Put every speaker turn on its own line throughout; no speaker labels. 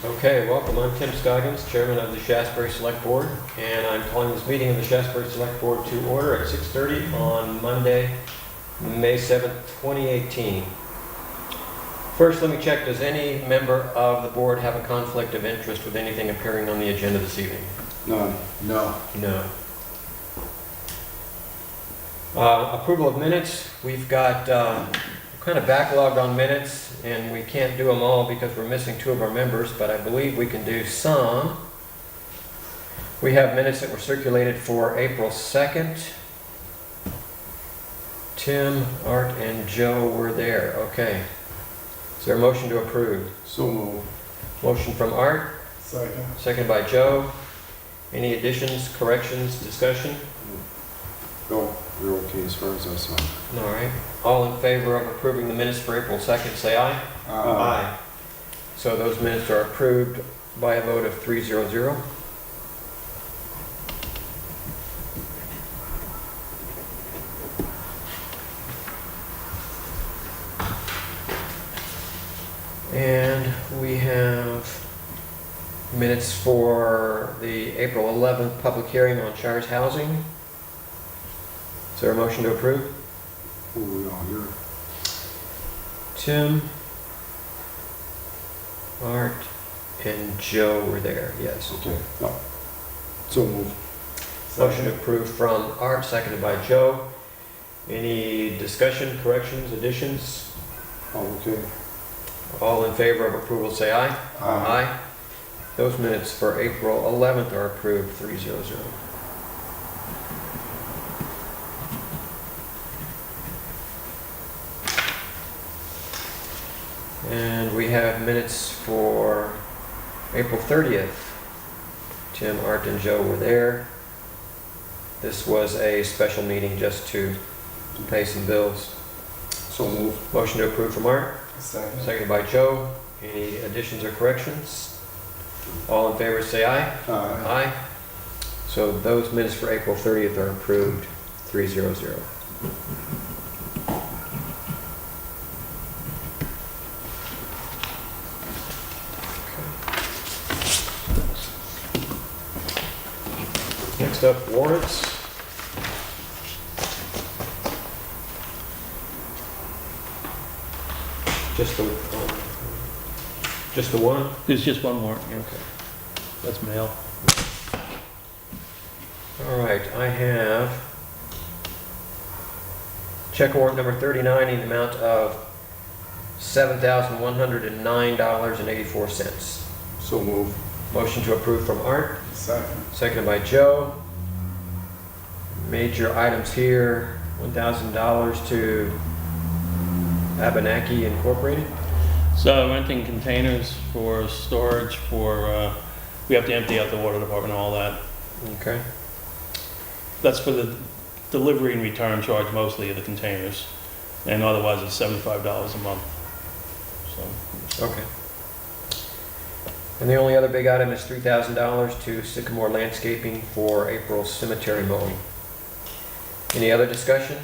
Okay, welcome. I'm Tim Scoggins, Chairman of the Shaftsbury Select Board, and I'm calling this meeting of the Shaftsbury Select Board to order at 6:30 on Monday, May 7th, 2018. First, let me check, does any member of the board have a conflict of interest with anything appearing on the agenda this evening?
None. No.
No. Approval of minutes. We've got kind of backlogged on minutes, and we can't do them all because we're missing two of our members, but I believe we can do some. We have minutes that were circulated for April 2nd. Tim, Art, and Joe were there. Okay. Is there a motion to approve?
So moved.
Motion from Art,
Second.
second by Joe. Any additions, corrections, discussion?
No, you're okay as far as I saw.
All right. All in favor of approving the minutes for April 2nd, say aye. Aye. So those minutes are approved by a vote of 3-0-0. And we have minutes for the April 11th public hearing on Shires Housing. Is there a motion to approve?
Oh, we all here.
Tim, Art, and Joe were there, yes.
Okay. No. So moved.
Motion approved from Art, seconded by Joe. Any discussion, corrections, additions?
Oh, okay.
All in favor of approval say aye.
Aye.
Those minutes for April 11th are approved 3-0-0. And we have minutes for April 30th. Tim, Art, and Joe were there. This was a special meeting just to pay some bills.
So moved.
Motion to approve from Art,
Second.
seconded by Joe. Any additions or corrections? All in favor say aye.
Aye.
Aye. So those minutes for April 30th are approved 3-0-0. Next up, warrants. Just the one?
There's just one more. Yeah.
Okay.
That's mail.
All right, I have check warrant number 39 in the amount of $7,109.84.
So moved.
Motion to approve from Art,
Second.
seconded by Joe. Major items here, $1,000 to Abenaki Incorporated.
So renting containers for storage for, we have to empty out the water department and all that.
Okay.
That's for the delivery and return charge mostly of the containers. And otherwise it's $75 a month. So,
Okay. And the only other big item is $3,000 to Sycamore Landscaping for April's cemetery mowing. Any other discussion?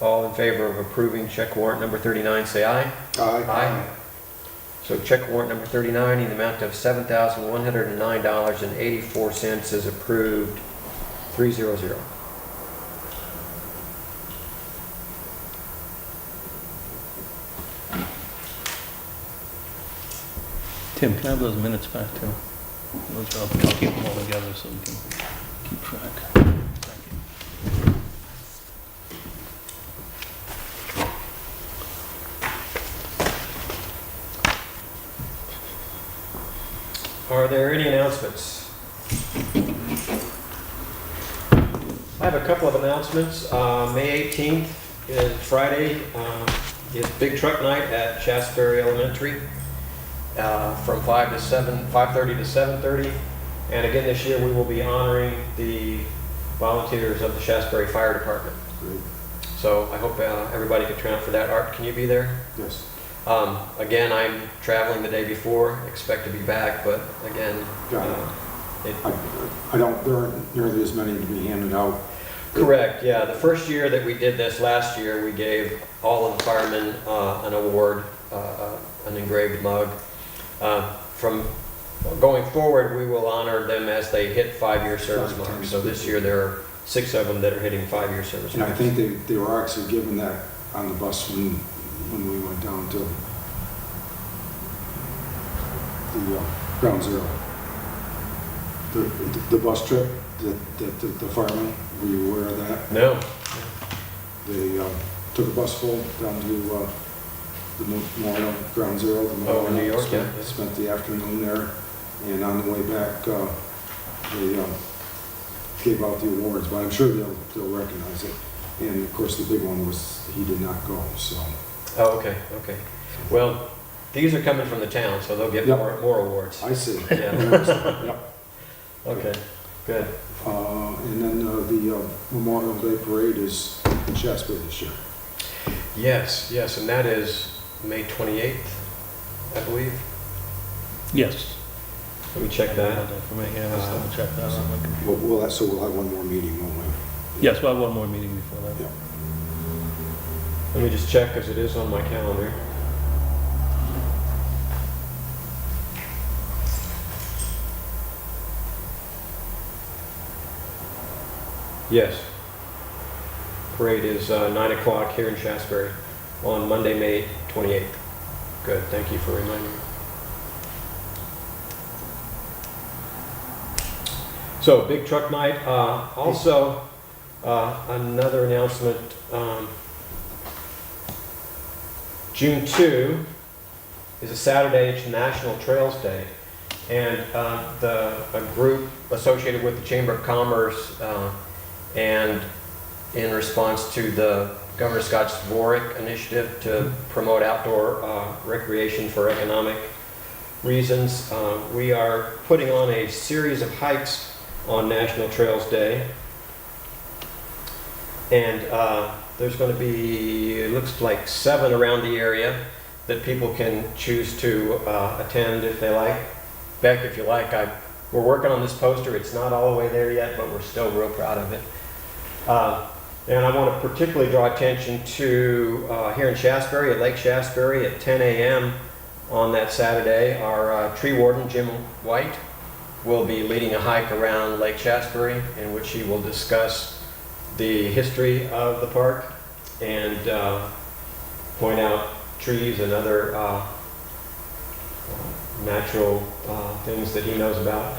All in favor of approving check warrant number 39, say aye.
Aye.
So check warrant number 39 in the amount of $7,109.84 is approved 3-0-0.
Tim, can I have those minutes back too? I'll keep them all together so we can keep track. Thank you.
Are there any announcements? I have a couple of announcements. May 18th is Friday, is Big Truck Night at Shaftsbury Elementary from 5:30 to 7:30. And again this year we will be honoring the volunteers of the Shaftsbury Fire Department.
Great.
So I hope everybody can turn out for that. Art, can you be there?
Yes.
Again, I'm traveling the day before, expect to be back, but again,
Got it. I don't, there aren't nearly as many to be handed out.
Correct, yeah. The first year that we did this last year, we gave all of the firemen an award, an engraved mug. From going forward, we will honor them as they hit 5-year service marks. So this year, there are 6 of them that are hitting 5-year service
And I
marks.
think they were actually given that on the bus when we went down to the Ground Zero. The bus trip, the firemen, were you aware of that?
No.
They took a bus full down to the Memorial Ground Zero. The
Oh, in
Memorial,
New York, yeah.
Spent the afternoon there, and on the way back, they gave out the awards, but I'm sure they'll recognize it. And of course, the big one was he did not go, so.
Oh, okay, okay. Well, these are coming from the town, so they'll get
Yep.
more awards.
I see.
Yeah.
Yep.
Okay, good.
And then the Memorial Day Parade is in Shaftsbury this year.
Yes, yes, and that is May 28th, I believe.
Yes.
Let me check that.
For me, yeah, let's double check that on my computer.
So we'll have one more meeting, won't we?
Yes, we'll have one more meeting before that.
Yeah.
Let me just check, because it is on my calendar. Yes. Parade is 9 o'clock here in Shaftsbury on Monday, May 28th. Good, thank you for reminding me. So, big truck night. Also, another announcement. June 2 is a Saturday, it's National Trails Day. And a group associated with the Chamber of Commerce and in response to the Governor Scott's Dvorak initiative to promote outdoor recreation for economic reasons, we are putting on a series of hikes on National Trails Day. And there's going to be, it looks like 7 around the area that people can choose to attend if they like. Beck, if you like, we're working on this poster. It's not all the way there yet, but we're still real proud of it. And I want to particularly draw attention to here in Shaftsbury, at Lake Shaftsbury at 10 a.m. on that Saturday, our tree warden, Jim White, will be leading a hike around Lake Shaftsbury in which he will discuss the history of the park and point out trees and other natural things that he knows about.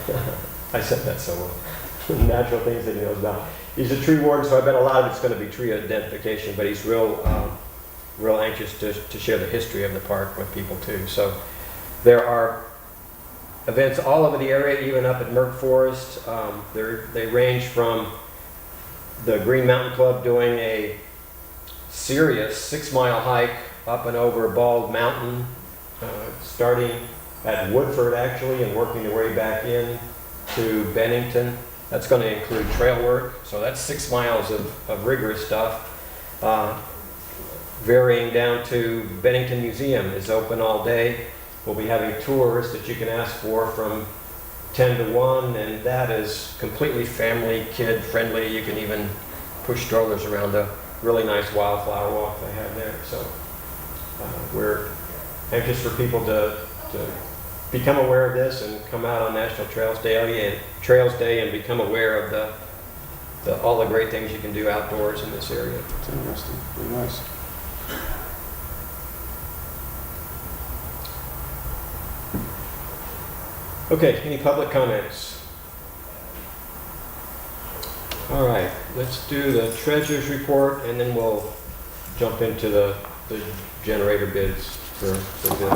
I said that so well. Natural things that he knows about. He's a tree warden, so I bet a lot of it's going to be tree identification, but he's real anxious to share the history of the park with people too. So there are events all over the area, even up at Merck Forest. They range from the Green Mountain Club doing a serious 6-mile hike up and over Bald Mountain, starting at Woodford actually and working their way back in to Bennington. That's going to include trail work, so that's 6 miles of rigorous stuff. Varying down to Bennington Museum is open all day. We'll be having tours that you can ask for from 10 to 1, and that is completely family, kid friendly. You can even push strollers around the really nice wildflower walk they have there. So we're anxious for people to become aware of this and come out on National Trails Day, and become aware of all the great things you can do outdoors in this area.
It's interesting. Very nice.
Okay, any public comments? All right, let's do the treasurer's report and then we'll jump into the generator bids for bids.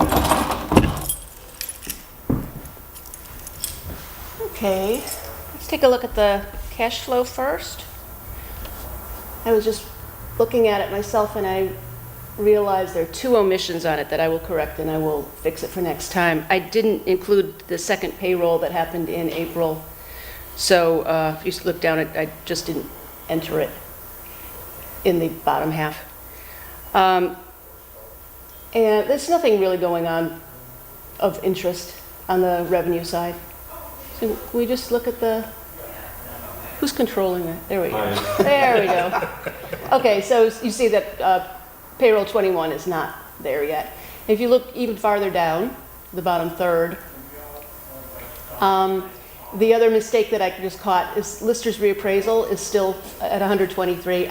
Okay, let's take a look at the cash flow first. I was just looking at it myself and I realized there are 2 omissions on it that I will correct and I will fix it for next time. I didn't include the second payroll that happened in April. So if you look down, I just didn't enter it in the bottom half. And there's nothing really going on of interest on the revenue side. So can we just look at who's controlling it? There we go. There we go. Okay, so you see that payroll 21 is not there yet. If you look even farther down, the bottom third. The other mistake that I just caught is Lister's reappraisal is still at 123.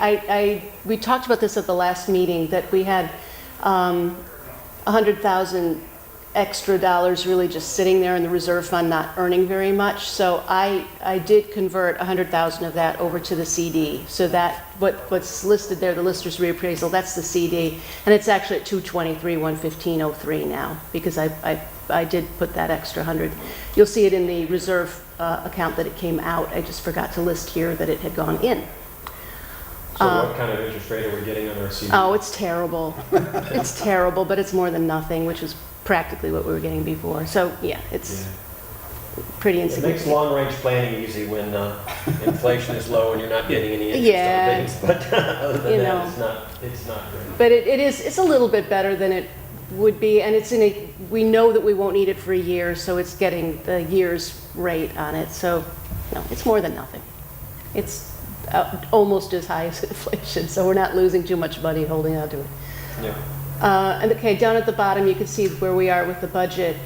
We talked about this at the last meeting, that we had 100,000 extra dollars really just sitting there in the reserve fund, not earning very much. So I did convert 100,000 of that over to the CD. So that what's listed there, the Lister's reappraisal, that's the CD, and it's actually at 223, 115.03 now, because I did put that extra 100. You'll see it in the reserve account that it came out. I just forgot to list here that it had gone in.
So what kind of interest rate are we getting on our CD?
Oh, it's terrible. It's terrible, but it's more than nothing, which is practically what we were getting before. So yeah, it's pretty
It makes
insignificant.
long-range planning easy when inflation is low and you're not getting any interest
Yeah.
on things. But other than
You
that,
know.
it's not great.
But it's a little bit better than it would be, and we know that we won't need it for a year, so it's getting the year's rate on it. So no, it's more than nothing. It's almost as high as inflation, so we're not losing too much money holding on to it.
Yeah.
And okay, down at the bottom, you can see where we are with the budget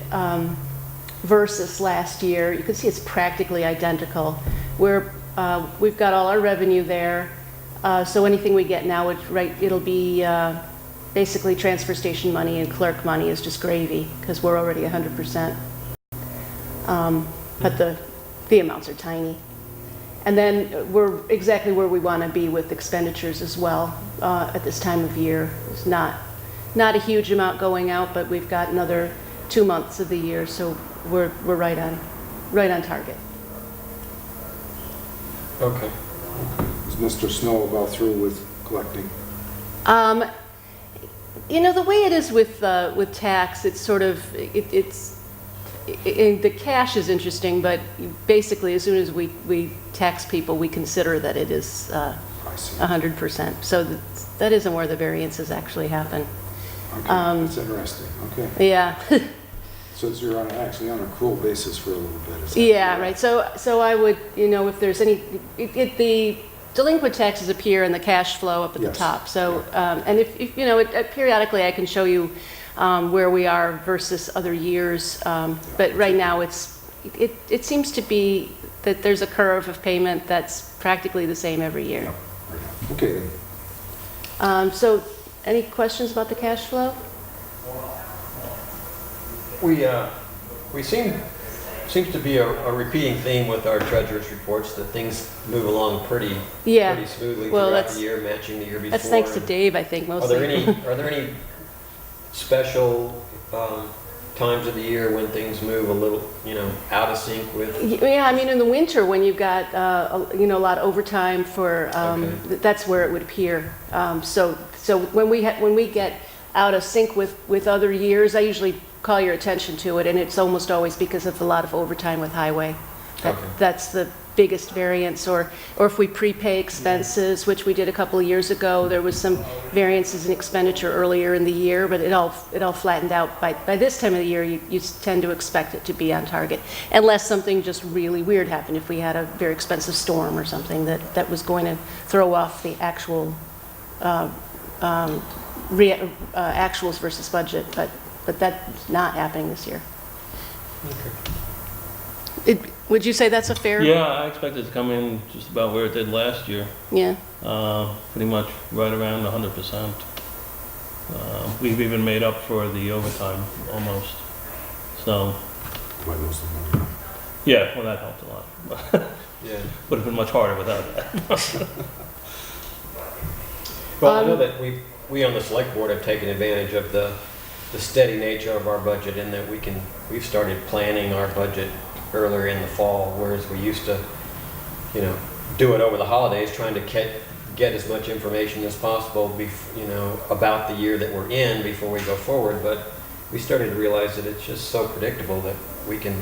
versus last year. You can see it's practically identical. We've got all our revenue there, so anything we get now, it'll be basically transfer station money and clerk money is just gravy, because we're already 100%. But the amounts are tiny. And then we're exactly where we want to be with expenditures as well at this time of year. It's not a huge amount going out, but we've got another 2 months of the year, so we're right on target.
Okay.
Is Mr. Snow about through with collecting?
The way it is with tax, it's sort of the cash is interesting, but basically as soon as we tax people, we consider that it is
I see.
100%. So that isn't where the variances actually happen.
Okay, that's interesting. Okay.
Yeah.
So you're actually on an accrual basis for a little bit. Is that
Yeah,
correct?
right. So I would, if there's any, the delinquent taxes appear in the cash flow up at the
Yes.
top. So, and if periodically I can show you where we are versus other years. But right now it seems to be that there's a curve of payment that's practically the same every year.
Yeah, right. Okay, then.
So any questions about the cash flow?
We seems to be a repeating theme with our treasurer's reports, that things move along pretty smoothly
Well,
throughout
that's-
the year, matching the year before.
That's thanks to Dave, I think,
Are
mostly.
there any special times of the year when things move a little, out of sync with?
Yeah, I mean, in the winter, when you've got, a lot of overtime for,
Okay.
that's where it would appear. So when we get out of sync with other years, I usually call your attention to it, and it's almost always because of a lot of overtime with highway.
Okay.
That's the biggest variance, or if we prepay expenses, which we did a couple of years ago. There was some variances in expenditure earlier in the year, but it all flattened out. By this time of the year, you tend to expect it to be on target, unless something just really weird happened. If we had a very expensive storm or something that was going to throw off the actual actuals versus budget, but that's not happening this year. Would you say that's a fair?
Yeah, I expect it to come in just about where it did last year,
Yeah.
pretty much right around 100%. We've even made up for the overtime, almost. So,
By most of them.
yeah, well, that helped a lot.
Yeah.
Would have been much harder without that.
Well, I know that we on the select board have taken advantage of the steady nature of our budget, in that we've started planning our budget earlier in the fall, whereas we used to, do it over the holidays, trying to get as much information as possible, about the year that we're in before we go forward. But we started to realize that it's just so predictable that we can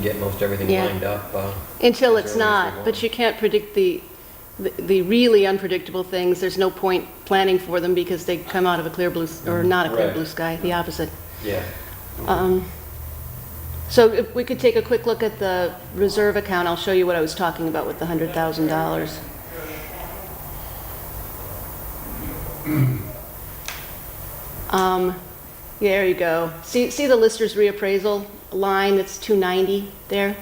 get most everything
Yeah.
lined up.
Until
as
it's
early as we
not,
want.
but you can't predict the really unpredictable things. There's no point planning for them because they come out of a clear blue, or not a clear
Right.
blue sky, the opposite.
Yeah.
So if we could take a quick look at the reserve account, I'll show you what I was talking about with the $100,000. There you go. See the Lister's reappraisal line that's 290 there?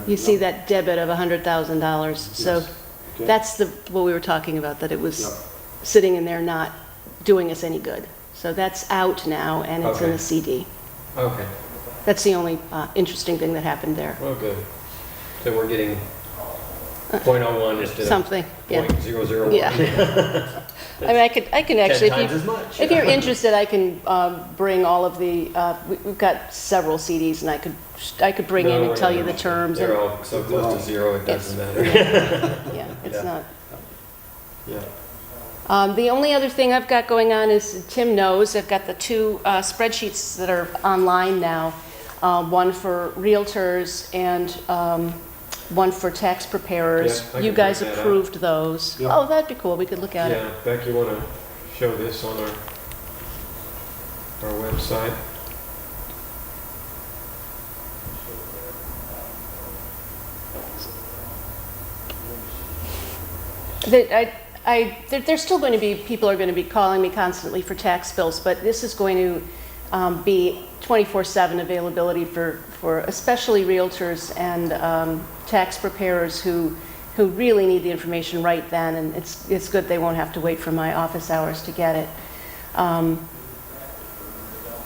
You see that debit of $100,000. So
Yes. Okay.
that's what we were talking about, that it was
Yep.
sitting in there not doing us any good. So that's out now, and it's in
Okay.
a CD.
Okay,
That's the only interesting thing that happened there.
well, good. So we're getting .01 instead of
Something, yeah.
.001.
Yeah. I mean, I can actually,
10 times as much.
if you're interested, I can bring all of the, we've got several CDs, and I could bring in
No,
and
we're
tell
not.
you the terms.
They're
and-
all so close to zero, it doesn't matter.
Yeah, it's
Yeah.
not.
Yeah.
The only other thing I've got going on is, Tim knows, I've got the two spreadsheets that are online now, one for realtors and one for tax preparers.
Yeah, I
You
can
guys
print that out.
approved those.
Yeah.
Oh, that'd be cool, we could look at it.
Yeah, Beck, you want to show this on our website?
There's still going to be, people are going to be calling me constantly for tax bills, but this is going to be 24/7 availability for especially realtors and tax preparers who really need the information right then, and it's good they won't have to wait for my office hours to get it.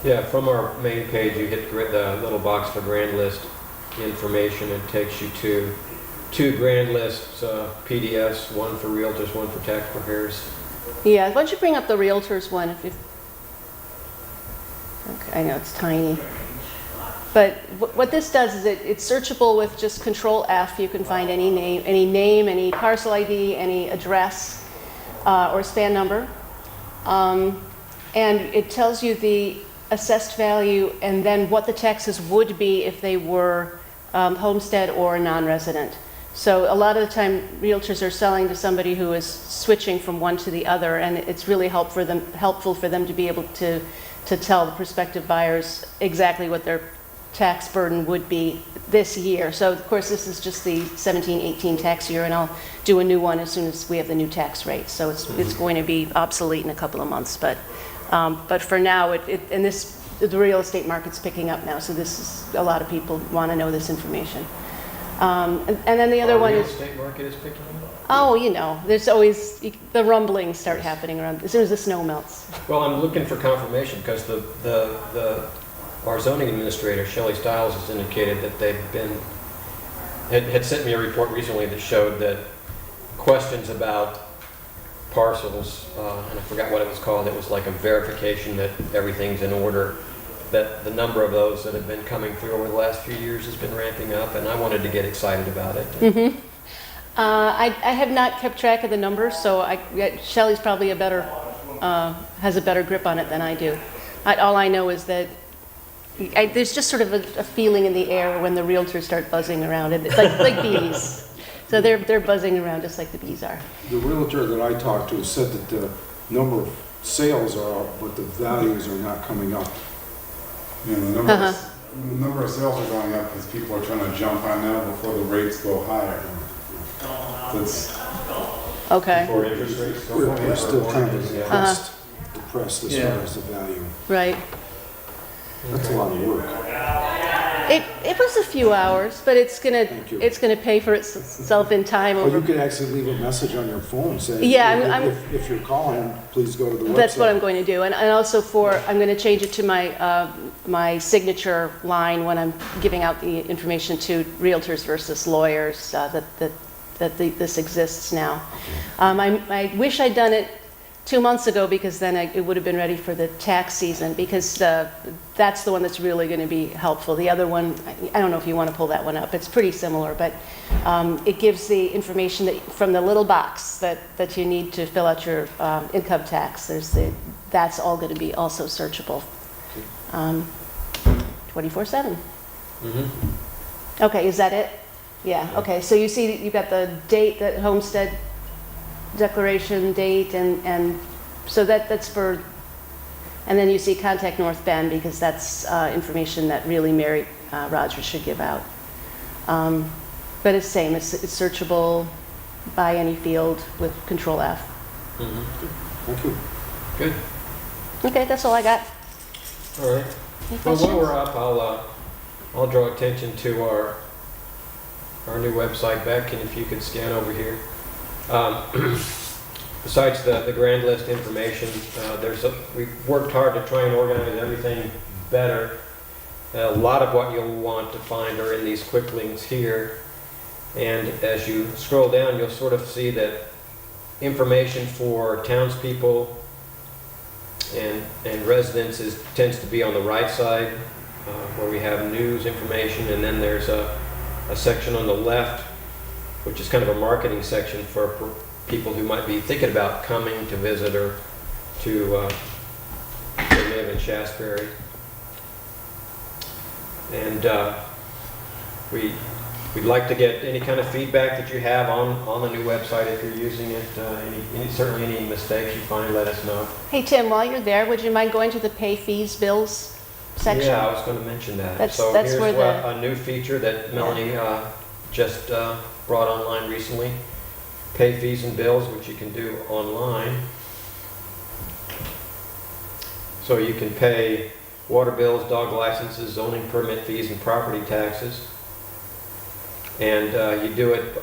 Yeah, from our main page, you hit the little box for grand list information. It takes you to two grand lists, PDFs, one for realtors, one for tax preparers.
Yeah, why don't you bring up the realtors one? Okay, I know it's tiny. But what this does is it's searchable with just Control F. You can find any name, any parcel ID, any address, or SPAN number. And it tells you the assessed value and then what the taxes would be if they were homestead or non-resident. So a lot of the time, realtors are selling to somebody who is switching from one to the other, and it's really helpful for them to be able to tell the prospective buyers exactly what their tax burden would be this year. So of course, this is just the 17-18 tax year, and I'll do a new one as soon as we have the new tax rate. So it's going to be obsolete in a couple of months, but for now, the real estate market's picking up now. So this is, a lot of people want to know this information. And then the other
Our
one
real
is,
estate market is picking up.
oh, there's always, the rumblings start happening around as soon as the snow melts.
Well, I'm looking for confirmation because our zoning administrator, Shelley Stiles, has indicated that had sent me a report recently that showed that questions about parcels, and I forgot what it was called, it was like a verification that everything's in order, that the number of those that have been coming through over the last few years has been ramping up, and I wanted to get excited about it.
Mm-hmm. I have not kept track of the numbers, so Shelley's probably has a better grip on it than I do. All I know is that there's just sort of a feeling in the air when the realtors start buzzing around, and it's like bees. So they're buzzing around just like the bees are.
The realtor that I talked to said that the number of sales are up, but the values are not coming up.
Yeah, the number of sales are going up because people are trying to jump on now before the rates go higher. That's
Okay,
For interest rates.
We're still kind of
Yeah.
depressed as
Yeah.
far as the value.
right.
That's a lot of work.
It was a few hours, but
Thank you.
it's gonna pay for itself in time
Well,
over.
you could actually leave a message on your phone saying,
Yeah,
if you're calling, please go to the website.
That's what I'm going to do, and also I'm going to change it to my signature line when I'm giving out the information to realtors versus lawyers, this exists now. I wish I'd done it 2 months ago, because then it would have been ready for the tax season, because that's the one that's really going to be helpful. The other one, I don't know if you want to pull that one up. It's pretty similar, but it gives the information from the little box that you need to fill out your income tax. That's all going to be also searchable 24/7.
Mm-hmm.
Okay, is that it? Yeah, okay. So you see, you've got the date, that homestead declaration date, and so that's for, and then you see contact North Bend, because that's information that really Mary Rogers should give out. But it's same, it's searchable by any field with Control F.
Mm-hmm.
Thank you.
Good.
Okay, that's all I got.
All right.
Any
Well, while we're
questions?
up, I'll draw attention to our new website. Beck, and if you could scan over here. Besides the grand list information, we've worked hard to try and organize everything better. A lot of what you'll want to find are in these quick links here. And as you scroll down, you'll sort of see that information for townspeople and residents tends to be on the right side, where we have news information, and then there's a section on the left, which is kind of a marketing section for people who might be thinking about coming to visit or to live in Shaftsbury. And we'd like to get any kind of feedback that you have on the new website if you're using it. Certainly any mistakes you find, let us know.
Hey, Tim, while you're there, would you mind going to the pay fees bills section?
Yeah, I was going to mention that.
That's
Here's
where
a new feature that Melanie just brought online recently. Pay fees and bills, which you can do online. So you can pay water bills, dog licenses, zoning permit fees, and property taxes. And you do it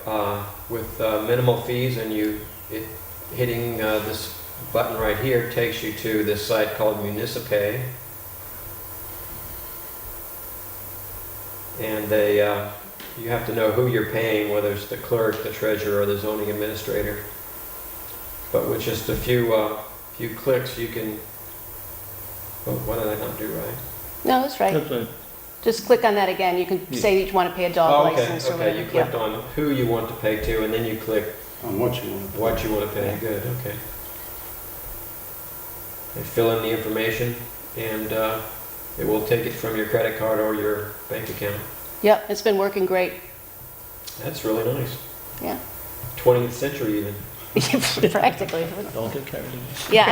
with minimal fees, and hitting this button right here takes you to this site called Municipay. And you have to know who you're paying, whether it's the clerk, the treasurer, or the zoning administrator. But with just a few clicks, you can. Oh, what did I not do right?
No, that's right.
That's right.
Just click on that again. You can say you want to pay a dog
Oh, okay,
license or
okay.
whatever.
You clicked on who you want to pay to, and then you click
On what you want.
what you want to pay. Good, okay. And fill in the information, and it will take it from your credit card or your bank account.
Yep, it's been working great.
That's really nice.
Yeah.
20th century even.
Practically.
Don't get carried away.
Yeah,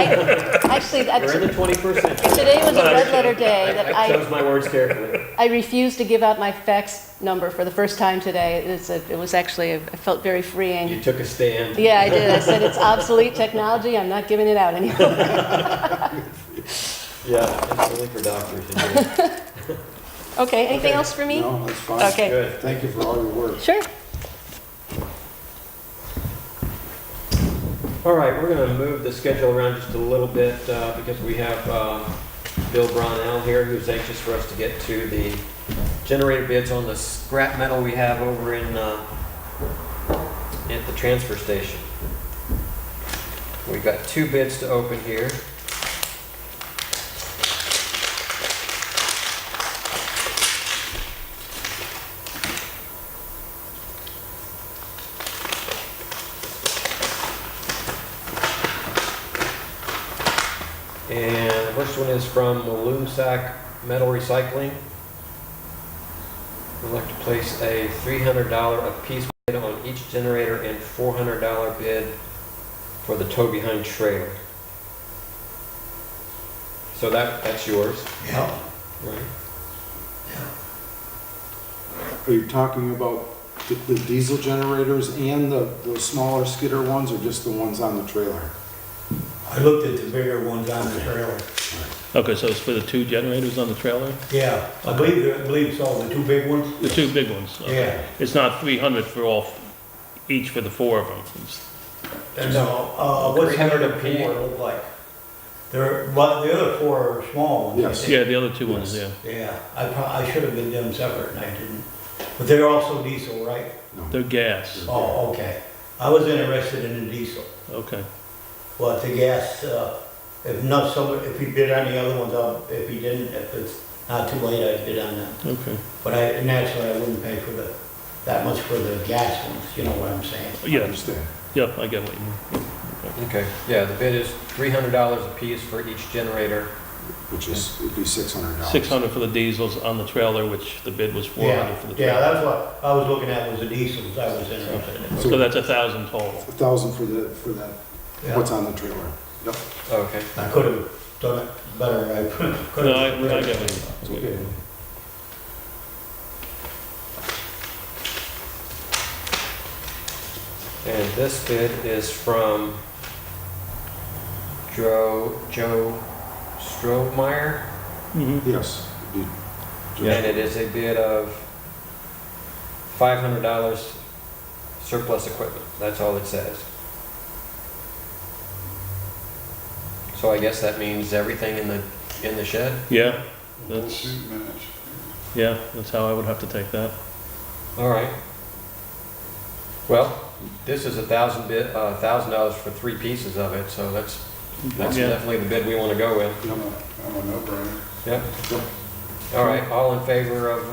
actually,
We're in the 21st century.
today was a red letter day that
I chose my words carefully.
I refused to give out my fax number for the first time today. It was actually, I felt very freeing.
You took a stand.
Yeah, I did. I said, it's obsolete technology. I'm not giving it out anymore.
Yeah, it's only for doctors. Isn't it?
Okay, anything
Okay.
else for me?
No, that's fine.
Okay.
Good.
Thank you for all your work.
Sure.
All right, we're going to move the schedule around just a little bit because we have Bill Brownell here, who's anxious for us to get to the generator bids on the scrap metal we have over in at the transfer station. We've got 2 bids to open here. And the first one is from Loomsack Metal Recycling. We'd like to place a $300 a piece bid on each generator and $400 bid for the tow behind trailer. So that's yours,
Yeah,
right?
Are you talking about the diesel generators and the smaller skidder ones, or just the ones on the trailer?
I looked at the bigger ones on the trailer.
Okay, so it's for the 2 generators on the trailer?
Yeah, I believe so, the 2 big ones.
The 2 big ones? Okay.
Yeah.
It's not 300 for each for the 4 of them? It's-
No, what's the
300
other
a piece.
4 look like? Well, the other 4 are small ones. I
Yes.
think.
Yeah, the other 2 ones, yeah.
Yeah, I should have been them separate and I didn't. But they're also diesel, right?
They're gas.
Oh, okay. I was interested in the diesel.
Okay.
But the gas, if he bid on the other ones, if he didn't, if it's not too late, I'd bid on them.
Okay.
But naturally, I wouldn't pay for that much for the gas ones, you know what I'm saying?
I
Yeah,
understand.
yeah, I get what you mean.
Okay, yeah, the bid is $300 a piece for each generator.
Which would be $600.
600 for the diesels on the trailer, which the bid was 400 for the
Yeah,
trailer.
that's what I was looking at, was the diesels I was interested in.
So that's 1,000 total.
1,000 for that,
Yeah.
what's on the trailer. Yep.
Okay.
I could have done it better, I could
No,
have.
I get what you mean.
Okay.
And this bid is from Joe Strohmeyer,
Mhm.
Yes. it'd be
And it is a bid of $500 surplus equipment. That's all it says. So I guess that means everything in the shed?
Yeah, that's,
Shoot match.
yeah, that's how I would have to take that.
All right. Well, this is $1,000 for 3 pieces of it, so that's
Yeah.
definitely the bid we want to go with.
I'm a no-brainer.
Yep. All right, all in favor of,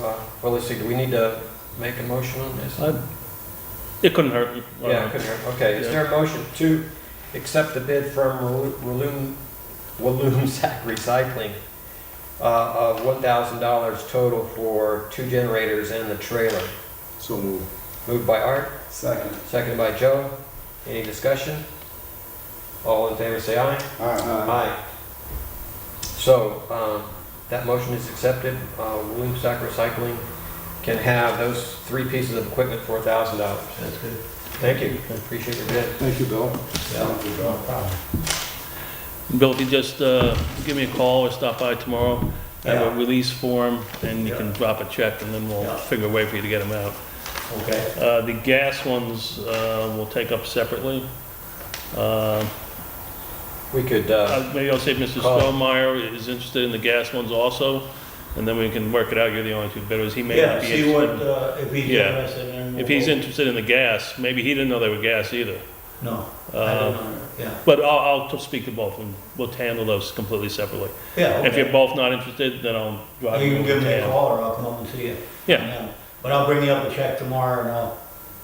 well, let's see, do we need to make a motion on this?
It couldn't hurt.
Yeah, couldn't hurt. Okay, is
Yeah.
there a motion to accept the bid from Walloon Sack Recycling of $1,000 total for 2 generators and the trailer?
So moved.
Moved by Art,
Second.
seconded by Joe. Any discussion? All in favor, say aye.
Aye.
So, that motion is accepted. Walloon Sack Recycling can have those 3 pieces of equipment for $1,000.
That's good.
Thank you, appreciate your bid.
Thank you, Bill.
No problem.
Bill, if you just give me a call or stop by tomorrow, I have a
Yeah.
release form, and you
Yeah.
can drop a check, and then we'll
Yeah.
figure a way for you to get them out.
Okay.
The gas ones we'll take up separately.
We could,
Maybe I'll say Mr.
Call.
Stonemeyer is interested in the gas ones also, and then we can work it out. You're the only 2 bidders. He may
Yeah,
not be
see what,
interested.
if he's
Yeah.
interested in.
If he's interested in the gas, maybe he didn't know they were gas either.
No, I
Uh,
don't know, yeah.
But I'll speak to both of them. We'll handle those completely separately.
Yeah,
If you're
okay.
both not interested, then I'll drive
You
you
can
over
give me a
to
call or I'll come up and see you.
Yeah,
But I'll bring you up a check tomorrow and I'll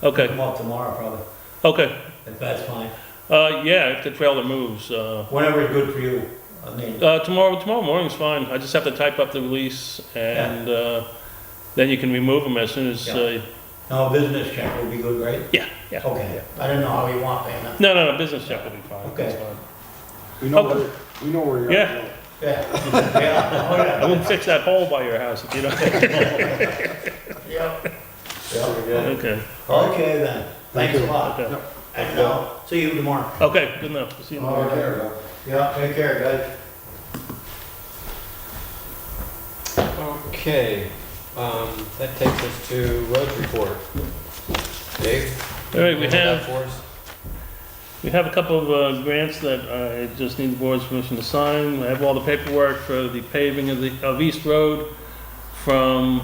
okay,
come up tomorrow probably,
okay.
if that's fine.
Yeah, if the trailer moves.
Whenever it's good for you, I mean,
Tomorrow morning's fine. I just have to type up the release, and then you can remove them as soon as,
Yeah. No, a business check will be good, right?
yeah, yeah.
Okay, I didn't know how you want payment.
No, business check will be fine.
Okay.
That's fine.
We know
Okay.
where you're
Yeah.
at.
Yeah, yeah, oh
I
yeah.
won't fix that hole by your house if you don't.
Yep. Yeah.
Okay,
Okay then, thanks a
you.
lot.
okay.
And see you tomorrow.
Okay, good enough. See you
All
tomorrow.
right. Yeah, take care, guys.
okay, that takes us to roads report. Dave?
All right, we
you that
have,
for us?
we have a couple of grants that I just need the board's permission to sign. I have all the paperwork for the paving of East Road from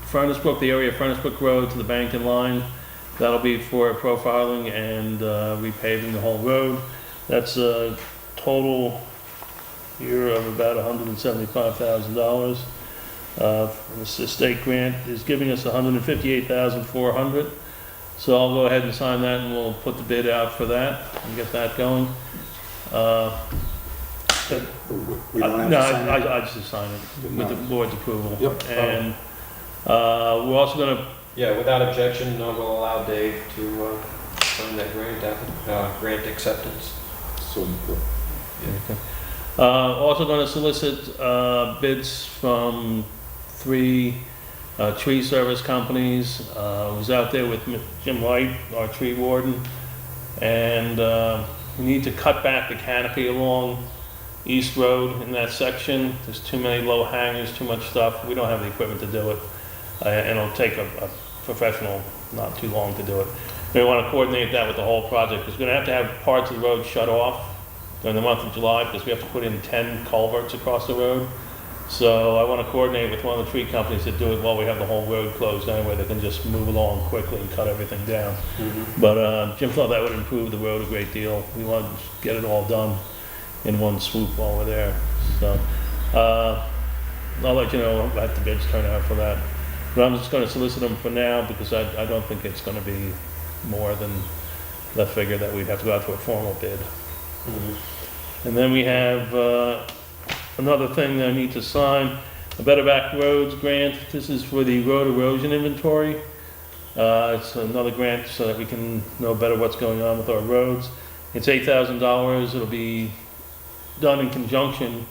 Furnace Brook, the area of Furnace Brook Road to the Barrington line. That'll be for profiling and repaving the whole road. That's a total here of about $175,000. This state grant is giving us $158,400. So I'll go ahead and sign that, and we'll put the bid out for that and get that going.
We don't have
No,
to sign it?
I just sign it with the board's approval.
Yep.
And we're also gonna,
Yeah, without objection, we'll allow Dave to sign that grant acceptance.
So,
also gonna solicit bids from 3 tree service companies. Was out there with Jim White, our tree warden, and we need to cut back the canopy along East Road in that section. There's too many low hangers, too much stuff. We don't have the equipment to do it, and it'll take a professional not too long to do it. We want to coordinate that with the whole project, because we're going to have parts of the road shut off during the month of July, because we have to put in 10 culverts across the road. So I want to coordinate with one of the tree companies to do it while we have the whole road closed anyway. They can just move along quickly and cut everything down. But Jim thought that would improve the road a great deal. We want to get it all done in one swoop while we're there. So I'll let you know how the bids turn out for that. But I'm just going to solicit them for now, because I don't think it's going to be more than the figure that we'd have to go out to a formal bid. And then we have another thing that I need to sign, a Better Back Roads grant. This is for the road erosion inventory. It's another grant so that we can know better what's going on with our roads. It's $8,000. It'll be done in conjunction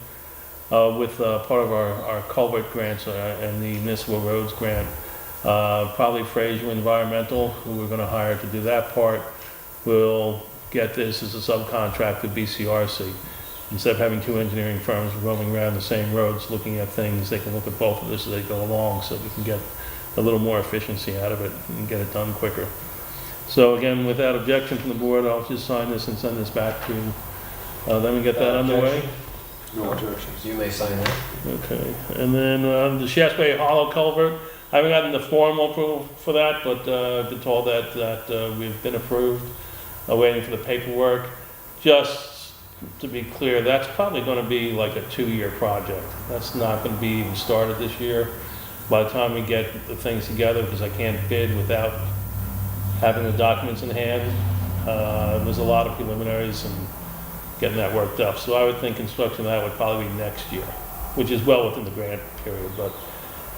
with part of our culvert grants and the municipal roads grant. Probably Fraser Environmental, who we're going to hire to do that part, will get this as a subcontract with BCRC. instead of having two engineering firms roaming around the same roads looking at things, they can look at both of this as they go along, so we can get a little more efficiency out of it and get it done quicker. So again, without objection from the board, I'll just sign this and send this back to, then we get that underway.
No objections.
You may sign that.
Okay, and then the Shaftsbury Hollow culvert, I haven't gotten the formal approval for that, but I've been told that we've been approved, waiting for the paperwork. Just to be clear, that's probably gonna be like a 2-year project. That's not gonna be even started this year. By the time we get the things together, because I can't bid without having the documents in hand, there's a lot of preliminaries and getting that worked up. So I would think construction of that would probably be next year, which is well within the grant period, but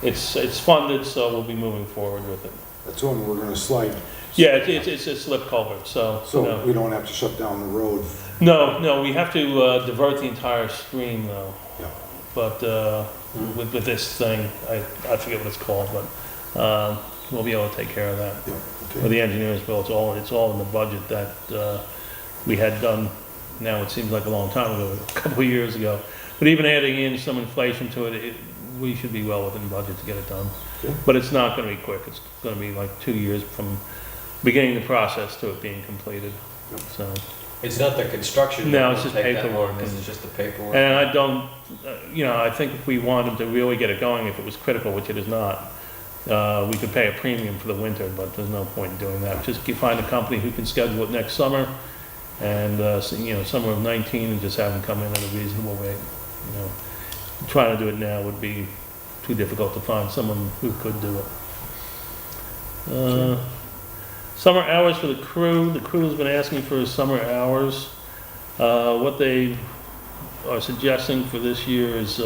it's funded, so we'll be moving forward with it.
That's one we're gonna slide,
Yeah, it's a slip culvert, so.
so
no.
we don't have to shut down the road.
No, we have to divert the entire stream though.
Yeah.
But with this thing, I forget what it's called, but we'll be able to take care of that.
Yeah,
Or
okay.
the engineers bill, it's all in the budget that we had done, now it seems like a long time ago, a couple of years ago. But even adding in some inflation to it, we should be well within budget to get it done.
Okay.
But it's not gonna be quick, it's gonna be like 2 years from beginning the process to it being completed,
Yep.
so.
It's not the construction.
No,
that
it's
will
just
take that
paperwork
long, This
and-
is just the paperwork.
And I don't, I think if we wanted to really get it going, if it was critical, which it is not, we could pay a premium for the winter, but there's no point in doing that. Just find a company who can schedule it next summer, and, summer of 19, and just have them come in at a reasonable rate. Trying to do it now would be too difficult to find someone who could do it. Summer hours for the crew's been asking for summer hours. What they are suggesting for this year is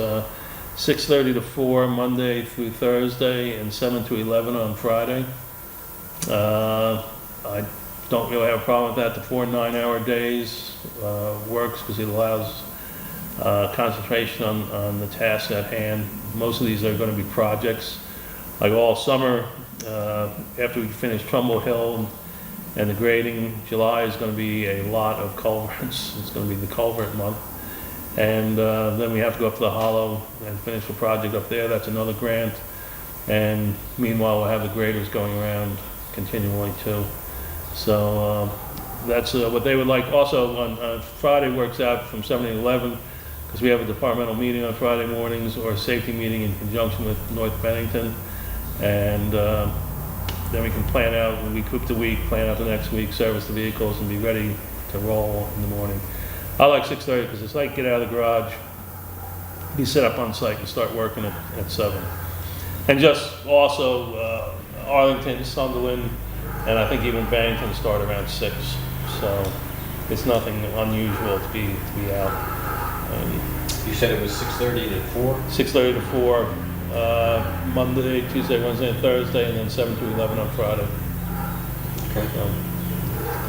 6:30 to 4 Monday through Thursday, and 7 to 11 on Friday. I don't really have a problem with that. The 4 9-hour days works because it allows concentration on the task at hand. Most of these are going to be projects. Like all summer, after we finish Trumbull Hill and the grading, July is going to be a lot of culverts. It's going to be the culvert month. And then we have to go up to the Hollow and finish the project up there. That's another grant. And meanwhile, we'll have the graders going around continually too. So that's what they would like. Also, on Friday works out from 7 to 11, because we have a departmental meeting on Friday mornings, or a safety meeting in conjunction with North Bennington. And then we can plan out, when we cook the week, plan out the next week, service the vehicles, and be ready to roll in the morning. I like 6:30 because it's like get out of the garage, be set up on site, and start working at 7. And just also Arlington, Sunderland, and I think even Bennington start around 6. So it's nothing unusual to be out.
You said it was 6:30 to 4?
6:30 to 4, Monday, Tuesday, Wednesday, and Thursday, and then 7 to 11 on Friday.
Okay.
So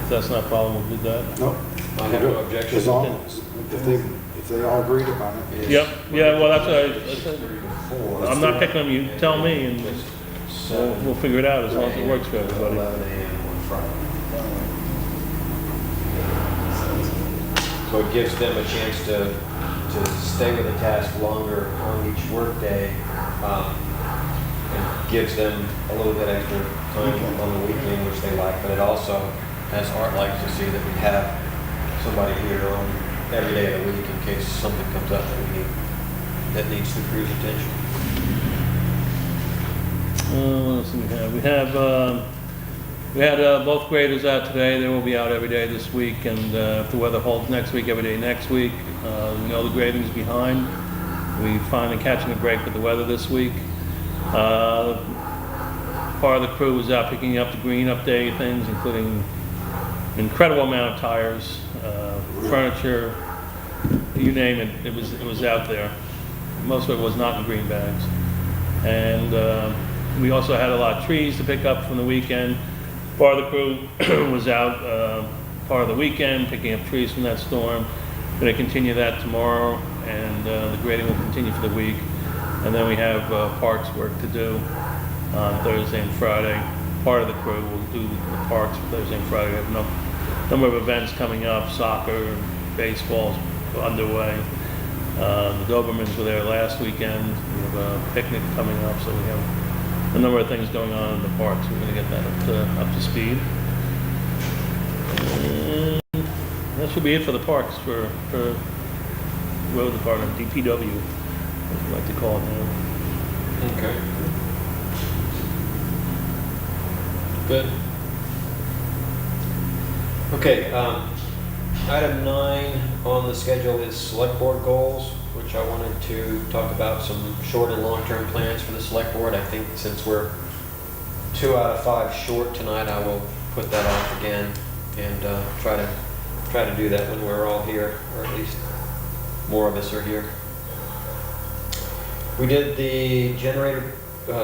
if that's not a problem, we'll do that.
No.
I have no objection.
As long as, if they all agreed upon it.
Yep, yeah, well, that's what I said.
4.
I'm not picking them, you tell me, and we'll figure it out as long as it works for everybody.
11 a.m. on Friday. So it gives them a chance to stay with the task longer on each workday, and gives them a little bit extra time on the weekend, which they like, but it also, as Art likes to see, that we have somebody here on every day of the week in case something comes up that needs the crew's attention.
What else do we have? We had both graders out today. They will be out every day this week, and if the weather holds next week, every day next week. We know the grading's behind. We finally catching a break with the weather this week. Part of the crew was out picking up the green up day things, including an incredible amount of tires, furniture, you name it. It was out there. Most of it was not in green bags. And we also had a lot of trees to pick up from the weekend. Part of the crew was out part of the weekend picking up trees from that storm. Going to continue that tomorrow, and the grading will continue for the week. And then we have parks work to do on Thursday and Friday. Part of the crew will do the parks Thursday and Friday. We have a number of events coming up: soccer, baseball, underway. The Dobermans were there last weekend. We have a picnic coming up, so we have a number of things going on in the park, so we're gonna get that up to speed. And that should be it for the parks, for road department, DPW, as we like to call it now.
Okay. Good. Okay, item 9 on the schedule is select board goals, which I wanted to talk about some short and long-term plans for the select board. I think since we're 2 out of 5 short tonight, I will put that off again and try to do that when we're all here, or at least more of us are here. We did the generator,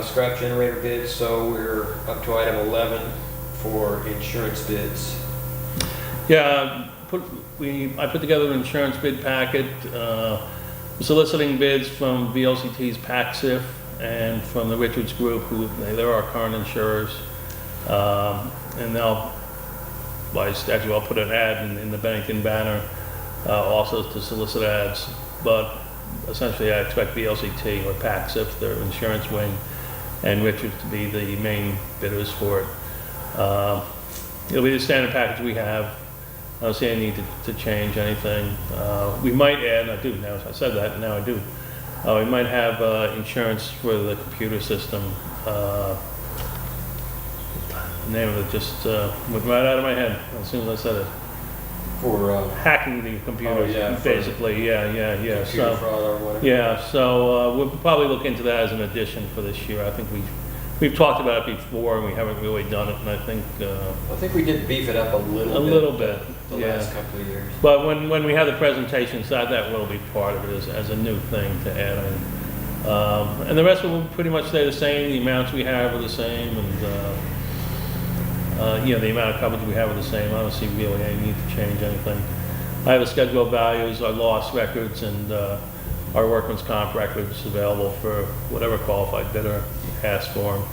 scrap generator bids, so we're up to item 11 for insurance bids.
Yeah, I put together an insurance bid packet, soliciting bids from VLCT's PACSIF and from the Richards Group, they're our current insurers. And they'll, by statute, I'll put an ad in the Bennington Banner, also to solicit ads. But essentially, I expect VLCT or PACSIF, their insurance wing, and Richards to be the main bidders for it. It'll be the standard package we have. I don't see any need to change anything. We might add, I do now, I said that, now I do. We might have insurance for the computer system. The name of it just went right out of my head as soon as I said it.
For
Hacking the computers, basically, yeah.
computer fraud or whatever.
Yeah, so we'll probably look into that as an addition for this year. I think we've talked about it before and we haven't really done it, and I think
we did beef it up a little bit the last couple of years.
But when we have the presentations, that will be part of it as a new thing to add in. And the rest will pretty much stay the same. The amounts we have are the same, and the amount of coverage we have are the same. I don't see really any need to change anything. I have a schedule of values, our loss records, and our workman's comp records available for whatever qualified bidder asks for them.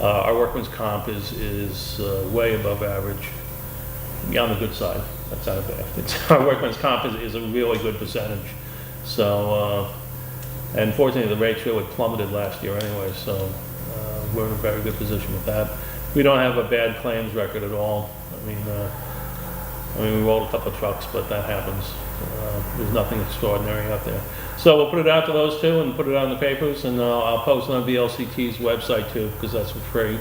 Our workman's comp is way above average. On the good side. That's not bad. Our workman's comp is a really good percentage. So, and fortunately, the rates really plummeted last year anyway. So we're in a very good position with that. We don't have a bad claims record at all. I mean, we rolled a couple of trucks, but that happens. There's nothing extraordinary out there. So we'll put it out to those two and put it out in the papers, and I'll post it on VLCT's website too, because that's for free.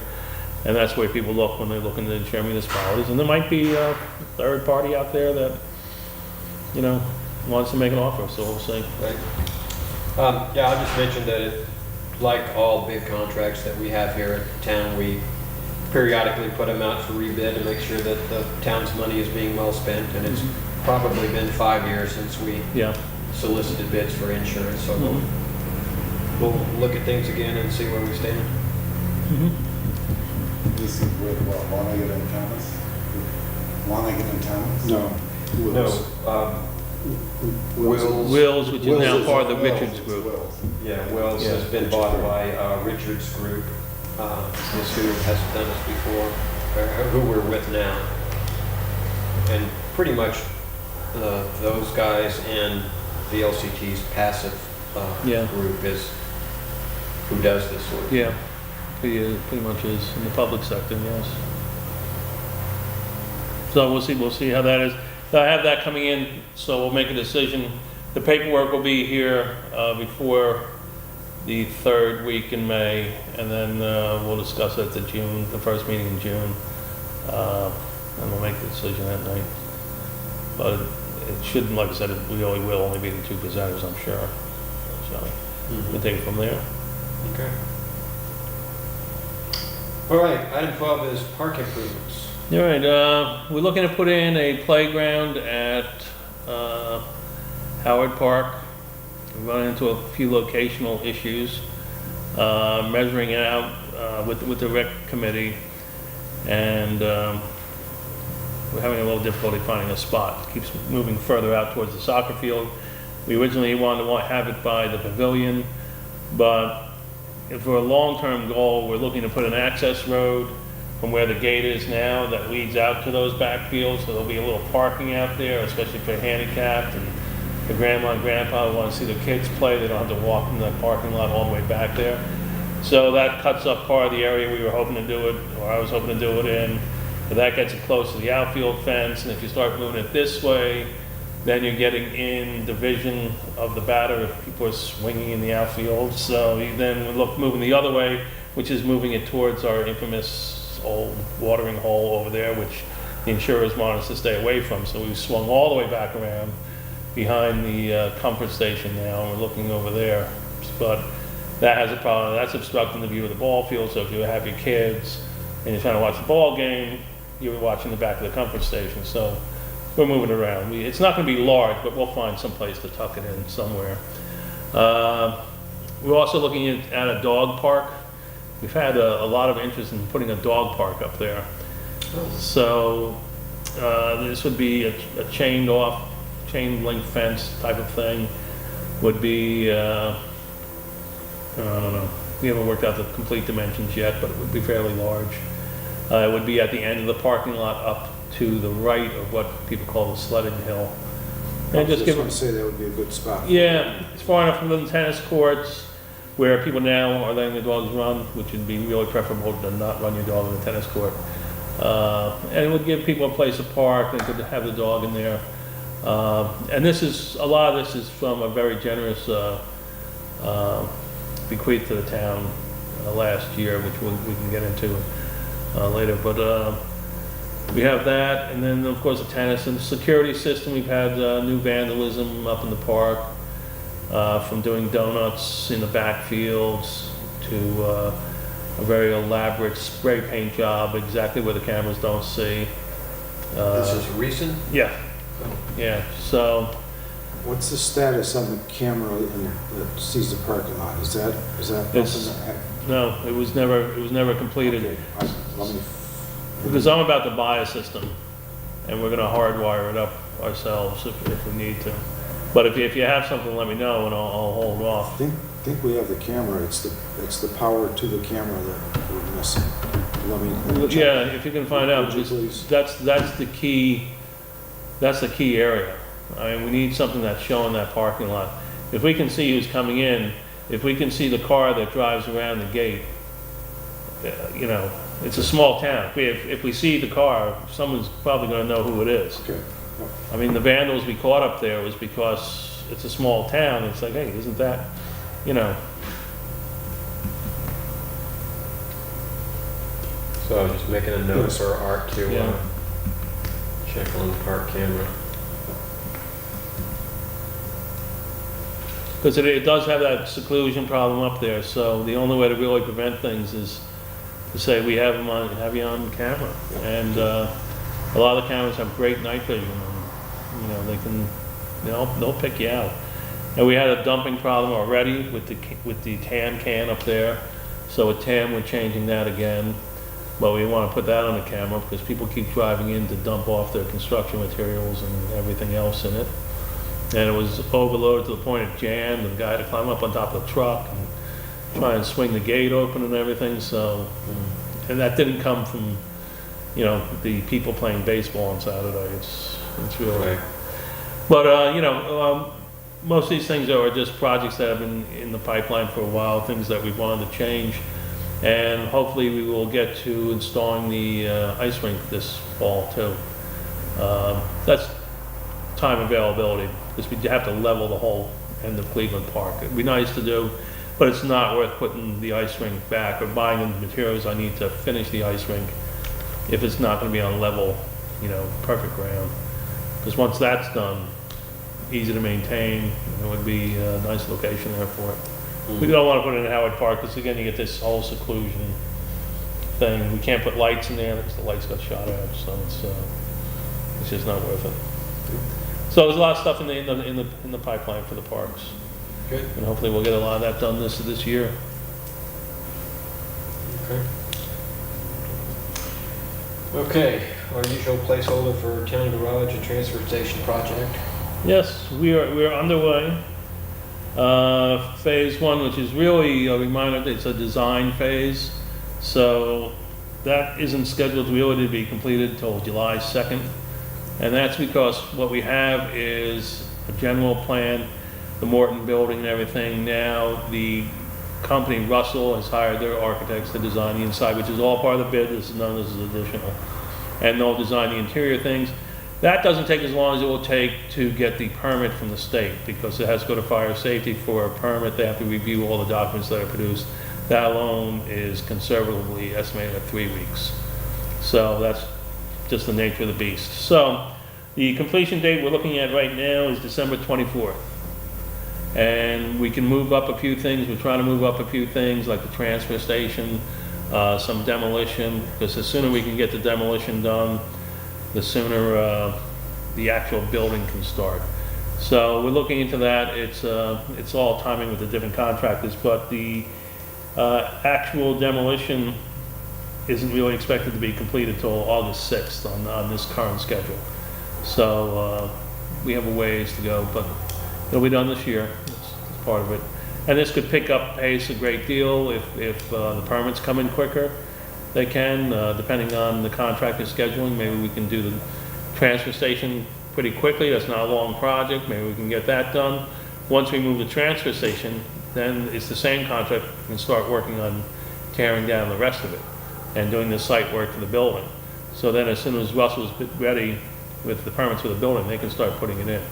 And that's where people look when they're looking to insure municipalities. And there might be a third party out there that, wants to make an offer, so we'll see.
Right. I'll just mention that like all big contracts that we have here at town, we periodically put them out for rebid to make sure that the town's money is being well spent. And it's probably been 5 years since we solicited bids for insurance. So we'll look at things again and see where we stand.
This is with what, Lonnegan and Thomas? Lonnegan and Thomas?
No.
Wills, which is now
Wills
part of the
Wills,
Richards
it's
Group.
Wills.
Yeah, Wells has been bought by Richards Group, is who has done this before, or who we're with now. And pretty much those guys and VLCT's passive group is who does this sort of thing.
Yeah, pretty much is in the public sector, yes. So we'll see how that is. I have that coming in, so we'll make a decision. The paperwork will be here before the 3rd week in May, and then we'll discuss it at the first meeting in June, and we'll make the decision that night. But it shouldn't, like I said, it really will only be the 2 presenters, I'm sure. So we'll take it from there.
Okay. All right, item 12 is park improvements.
All right, we're looking to put in a playground at Howard Park. We run into a few locational issues, measuring it out with the rec committee, and we're having a little difficulty finding a spot. It keeps moving further out towards the soccer field. We originally wanted to have it by the pavilion, but for a long-term goal, we're looking to put an access road from where the gate is now that leads out to those back fields, so there'll be a little parking out there, especially for handicapped and the grandma and grandpa want to see their kids play, they don't have to walk in that parking lot all the way back there. So that cuts up part of the area we were hoping to do it, or I was hoping to do it in. But that gets it close to the outfield fence, and if you start moving it this way, then you're getting in the vision of the batter if people are swinging in the outfield. So you then look moving the other way, which is moving it towards our infamous old watering hole over there, which the insurers want us to stay away from. So we've swung all the way back around behind the comfort station now, and we're looking over there. But that has a problem. That's obstructing the view of the ball field. So if you have your kids and you're trying to watch the ball game, you're watching the back of the comfort station. So we're moving around. It's not going to be large, but we'll find some place to tuck it in somewhere. We're also looking at a dog park. We've had a lot of interest in putting a dog park up there. So this would be a chain link fence type of thing. Would be, I don't know, we haven't worked out the complete dimensions yet, but it would be fairly large. It would be at the end of the parking lot up to the right of what people call the sledding hill. And just give
want
them,
to say that would be a good spot.
yeah, it's far enough from the tennis courts where people now are letting the dogs run, which would be really preferable to not run your dog in the tennis court. And it would give people a place to park, they could have the dog in there. And a lot of this is from a very generous bequeath to the town last year, which we can get into later. But we have that, and then of course the tennis and the security system. We've had new vandalism up in the park, from doing donuts in the backfields to a very elaborate spray paint job exactly where the cameras don't see.
This is recent?
Yeah, yeah. So
What's the status on the camera that sees the parking lot? Is that
It's-
something that?
no, it was never completed.
Okay, let me.
Because I'm about to buy a system, and we're gonna hardwire it up ourselves if we need to. But if you have something, let me know, and I'll hold
I
off.
think we have the camera. It's the power to the camera that we're missing. Let me. check.
Yeah, if you can find out,
Would you
because
please?
that's the key area. I mean, we need something that's showing that parking lot. If we can see who's coming in, if we can see the car that drives around the gate, you know, it's a small town. If we see the car, someone's probably gonna know who it is.
Okay.
I mean, the vandals we caught up there was because it's a small town. It's like, hey, isn't that, you know?
So I was just making a note
Yes.
for Art to
Yeah.
check on the park camera.
Because it does have that seclusion problem up there, so the only way to really prevent things is to say we have you on camera. And a lot of the cameras have great night vision, and, you know, they can, they'll pick you out. And we had a dumping problem already with the TAM can up there, so with TAM, we're changing that again. But we want to put that on the camera because people keep driving in to dump off their construction materials and everything else in it. And it was overloaded to the point it jammed, and the guy had to climb up on top of the truck and try and swing the gate open and everything, so, and that didn't come from, you know, the people playing baseball on Saturday. It's really,
Right.
but, most of these things are just projects that have been in the pipeline for a while, things that we've wanted to change. And hopefully we will get to installing the ice rink this fall too. That's time availability, because we have to level the whole end of Cleveland Park. It'd be nice to do, but it's not worth putting the ice rink back or buying the materials I need to finish the ice rink if it's not gonna be on level, you know, perfect ground. Because once that's done, easy to maintain, it would be a nice location there for it. We don't want to put it in Howard Park, because again, you get this whole seclusion thing. We can't put lights in there because the lights got shot out, so it's just not worth it. So there's a lot of stuff in the pipeline for the parks,
Good.
and hopefully we'll get a lot of that done this year.
Okay. Okay, our usual placeholder for town garage and transfer station project.
Yes, we are underway. Phase one, which is really a reminder, it's a design phase. So that isn't scheduled really to be completed until July 2nd. And that's because what we have is a general plan, the Morton building and everything. Now, the company Russell has hired their architects to design the inside, which is all part of the bid. This is none of this is additional. And they'll design the interior things. That doesn't take as long as it will take to get the permit from the state, because it has to go to fire safety for a permit. They have to review all the documents that are produced. That alone is conservatively estimated at 3 weeks. So that's just the nature of the beast. So the completion date we're looking at right now is December 24th. And we can move up a few things. We're trying to move up a few things like the transfer station, some demolition, because the sooner we can get the demolition done, the sooner the actual building can start. So we're looking into that. It's all timing with the different contractors, but the actual demolition isn't really expected to be completed until August 6th on this current schedule. So we have a ways to go, but it'll be done this year. That's part of it. And this could pick up pace a great deal if the permits come in quicker. They can, depending on the contractor's scheduling. Maybe we can do the transfer station pretty quickly. That's not a long project. Maybe we can get that done. Once we move the transfer station, then it's the same contract. We can start working on tearing down the rest of it and doing the site work for the building. So then as soon as Russell's ready with the permits for the building, they can start putting it in.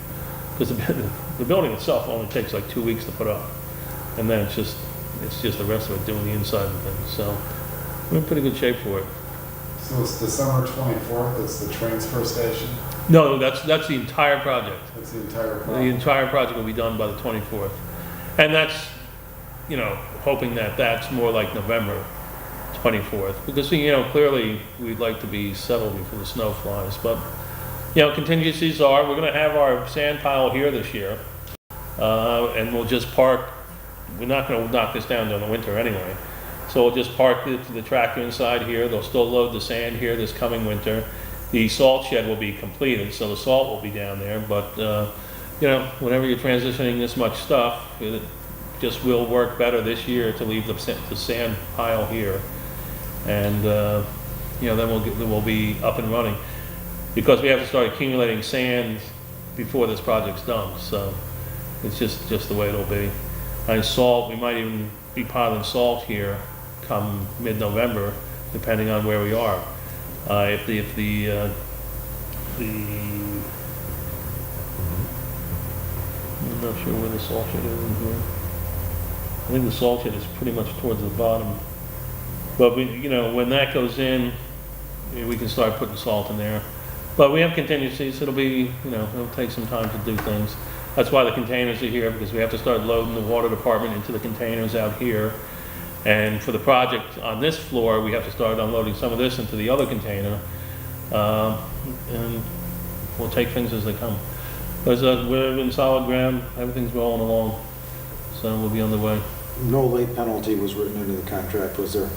Because the building itself only takes like 2 weeks to put up. And then it's just the rest of it doing the inside of the thing. So we're in pretty good shape for it.
So it's December 24th, it's the transfer station?
No, that's the entire project.
That's the entire
The
project?
entire project will be done by the 24th. And that's, hoping that that's more like November 24th. Because, clearly we'd like to be settled before the snow flies. But, contingencies are, we're going to have our sand pile here this year. And we'll just park, we're not going to knock this down during the winter anyway. So we'll just park the tractor inside here. They'll still load the sand here this coming winter. The salt shed will be completed, so the salt will be down there. But, whenever you're transitioning this much stuff, it just will work better this year to leave the sand pile here. And, then we'll be up and running. Because we have to start accumulating sand before this project's done. So it's just the way it'll be. And salt, we might even be piling salt here come mid-November, depending on where we are. I'm not sure where the salt shed is in here. I think the salt shed is pretty much towards the bottom. But when that goes in, we can start putting salt in there. But we have contingencies. It'll be, it'll take some time to do things. That's why the containers are here, because we have to start loading the water department into the containers out here. And for the project on this floor, we have to start unloading some of this into the other container. And we'll take things as they come. But we're in solid ground, everything's rolling along, so we'll be on the way.
No late penalty was written into the contract, was there?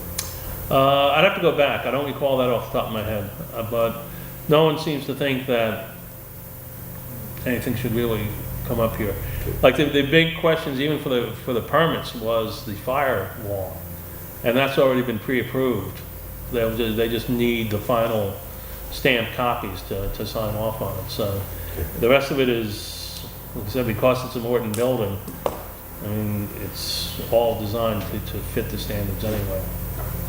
I'd have to go back, I don't recall that off the top of my head, but no one seems to think that anything should really come up here. Like the big questions, even for the permits, was the fire wall, and that's already been pre-approved. They just need the final stamped copies to sign off on it. So the rest of it is, like I said, because it's a Morton building, I mean, it's all designed to fit the standards anyway.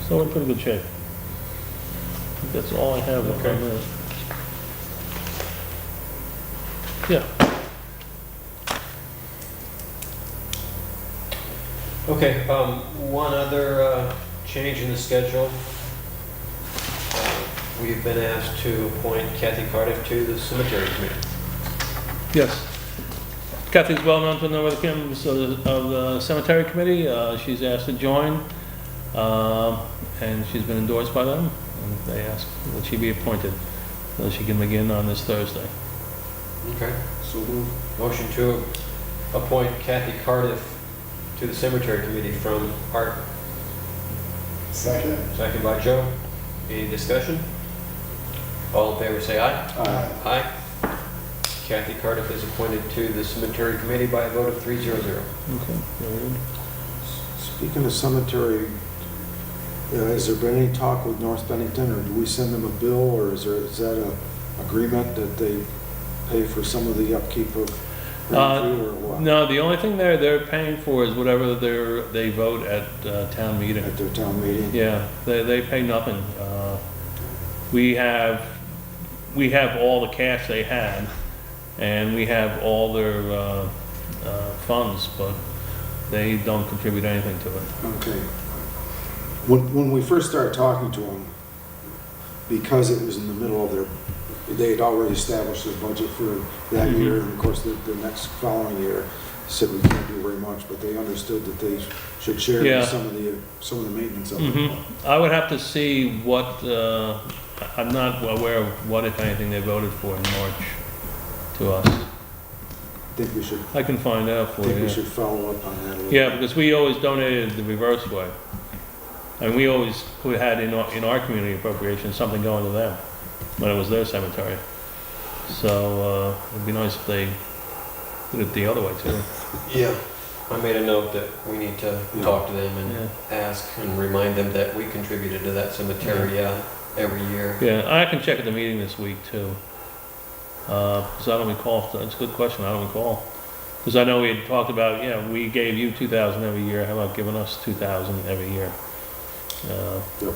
So we're in pretty good shape. I think that's all I have.
Okay.
Yeah.
Okay, one other change in the schedule. We've been asked to appoint Kathy Cardiff to the cemetery committee.
Yes. Kathy's well known to a number of the members of the cemetery committee. She's asked to join, and she's been endorsed by them. And they asked that she be appointed so she can begin on this Thursday.
Okay.
So moved.
Motion to appoint Kathy Cardiff to the cemetery committee from Art.
Second?
Second by Joe. Any discussion? All in favor say aye.
Aye.
Aye. Kathy Cardiff is appointed to the cemetery committee by a vote of 3-0.
Okay, very good.
Speaking of cemetery, has there been any talk with North Bennington, or do we send them a bill, or is that a agreement that they pay for some of the upkeep of? Grandview or what?
No, the only thing they're paying for is whatever they vote at town meeting.
At their town meeting?
Yeah, they pay nothing. We have all the cash they had, and we have all their funds, but they don't contribute anything to it.
Okay. When we first started talking to them, because it was in the middle of they had already established their budget for that year, and of course the next following year, said we can't do very much, but they understood that they should share
Yeah.
some of the maintenance of it.
I would have to see what, I'm not aware of what, if anything, they voted for in March to us. I can find out for
I think
you.
we should follow up on that a little.
Yeah, because we always donated the reverse way. And we always had in our community appropriation, something going to them when it was their cemetery. So, it'd be nice if they did it the other way too.
Yeah, I made a note that we need to talk to them and
Yeah.
ask and remind them that we contributed to that cemetery every year.
Yeah, I can check at the meeting this week too. Because I don't recall, that's a good question, I don't recall. Because I know we had talked about, we gave you 2,000 every year, how about giving us 2,000 every year?
Yep.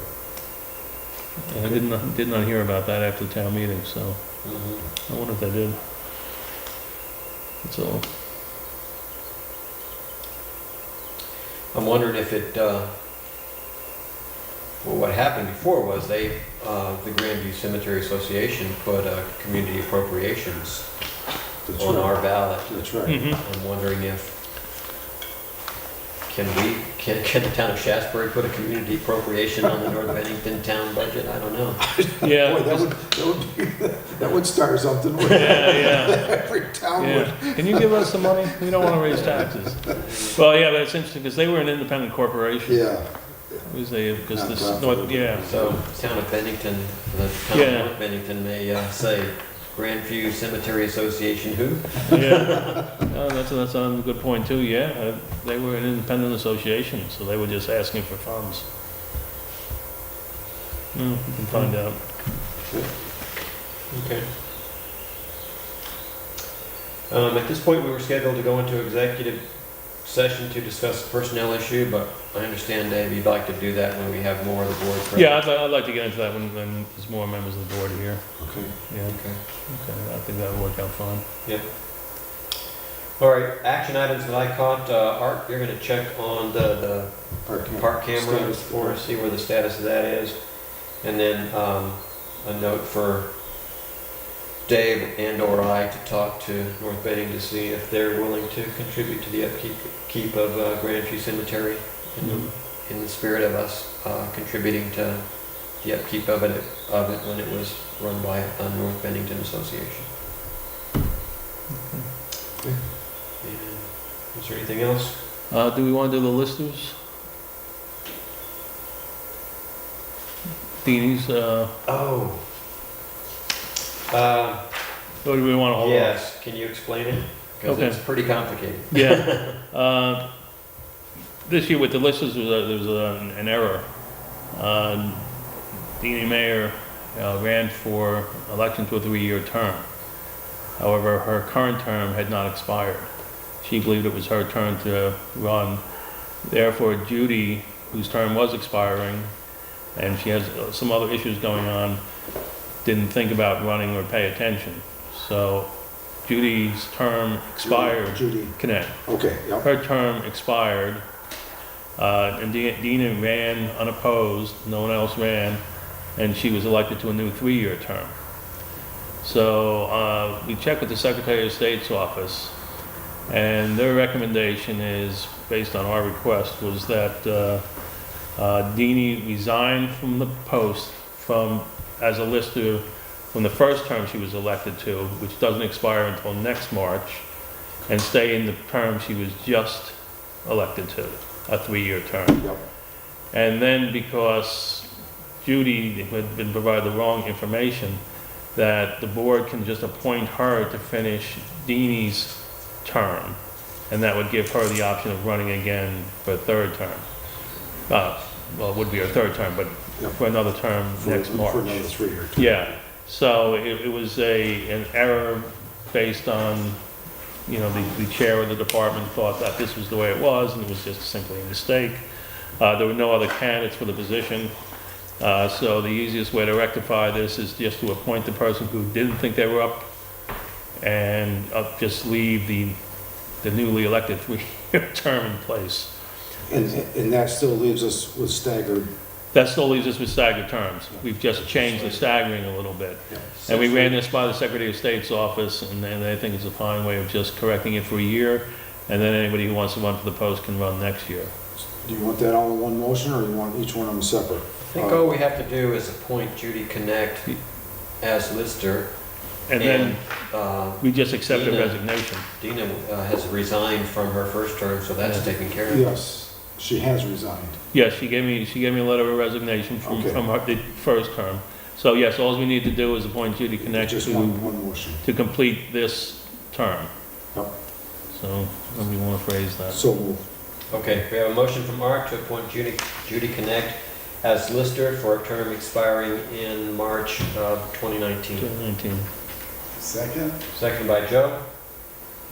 And I did not hear about that after the town meeting, so
Mhm.
I wonder if they did. That's all.
I'm wondering if what happened before was the Grandview Cemetery Association put community appropriations
That's
on
right.
our ballot.
That's right.
I'm wondering if, can the town of Shaftsbury put a community appropriation on the North Bennington town budget? I don't know.
Yeah.
Boy, that would start something. wouldn't it?
Yeah,
Every town
yeah. Can you give us some money? We don't want to raise taxes. Well, yeah, but it's interesting because they were an independent corporation.
Yeah.
Because this,
Nonprofit.
yeah.
So town of Bennington, the town
Yeah.
of North Bennington may say Grandview Cemetery Association who?
Yeah, no, that's a good point too, yeah. They were an independent association, so they were just asking for funds. We can find out.
Okay. At this point, we were scheduled to go into executive session to discuss the personnel issue, but I understand, Dave, you'd like to do that when we have more of the board present.
Yeah, I'd like to get into that when there's more members of the board here.
Okay.
Yeah,
Okay.
okay, I think that'll work out fine.
Yep. All right, action items that I caught, Art, you're gonna check on the park camera
Status.
for us, see where the status of that is. And then, a note for Dave and/or I to talk to North Bennington to see if they're willing to contribute to the upkeep of Grandview Cemetery in the spirit of us contributing to the upkeep of it when it was run by North Bennington Association.
Okay.
And is there anything else?
Do we want to do the listers? Deanie's,
Oh.
or do we want to hold on?
Yes, can you explain it? Because
Okay.
it's pretty complicated.
Yeah. This year with the listers, there was an error. Deanie Mayer ran for election to a 3-year term. However, her current term had not expired. She believed it was her turn to run. Therefore, Judy, whose term was expiring, and she has some other issues going on, didn't think about running or pay attention. So Judy's term expired.
Judy.
Connect.
Okay, yep.
Her term expired, and Dina ran unopposed, no one else ran, and she was elected to a new 3-year term. So we checked with the Secretary of State's office, and their recommendation is, based on our request, was that Deanie resign from the post as a lister from the first term she was elected to, which doesn't expire until next March, and stay in the term she was just elected to, a 3-year term.
Yep.
And then because Judy had been provided the wrong information, that the board can just appoint her to finish Deanie's term, and that would give her the option of running again for a 3rd term. Well, it would be her 3rd term, but
Yep.
for another term next March.
For another 3-year term.
Yeah, so it was an error based on you know, the chair of the department thought that this was the way it was, and it was just simply a mistake. There were no other candidates for the position. So the easiest way to rectify this is just to appoint the person who didn't think they were up and just leave the newly elected three-year term in place.
And that still leaves us with staggered.
That still leaves us with staggered terms. We've just changed the staggering a little bit. And we ran this by the Secretary of State's office, and I think it's a fine way of just correcting it for a year, and then anybody who wants to run for the post can run next year.
Do you want that all in one motion, or you want each one of them separate?
I think all we have to do is appoint Judy Connect as lister.
And then we just accept the
Dina-
resignation.
Dina has resigned from her first term, so that's taken care of.
Yes, she has resigned.
Yes, she gave me a letter of resignation from
Okay.
the first term. So yes, all we need to do is appoint Judy Connect
Just
to
one motion.
complete this term.
Yep.
So, how do you want to phrase that?
So moved.
Okay, we have a motion from Art to appoint Judy Connect as lister for a term expiring in March of 2019.
2019.
Second?
Seconded by Joe.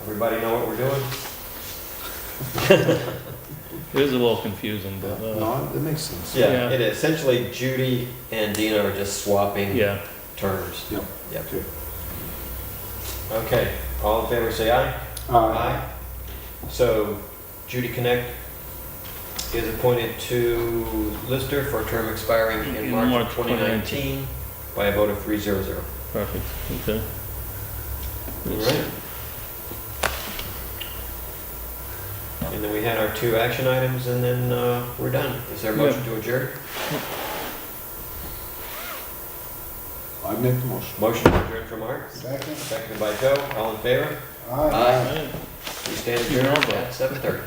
Everybody know what we're doing?
It is a little confusing, but,
No, that makes sense.
Yeah,
Yeah.
it is. Essentially, Judy and Dina are just swapping
yeah.
terms.
Yep.
Yep.
Okay.
Okay, all in favor say aye. Aye. So Judy Connect is appointed to lister for a term expiring in
In
March
March
of 2019 by a vote of 300.
Perfect, okay.
All right. And then we had our 2 action items, and then we're done. Is there a motion to adjourn?
I make the motion.
Motion to adjourn from Art,
Second?
seconded by Joe. All in favor?
Aye.
We stand adjourned at 7:30.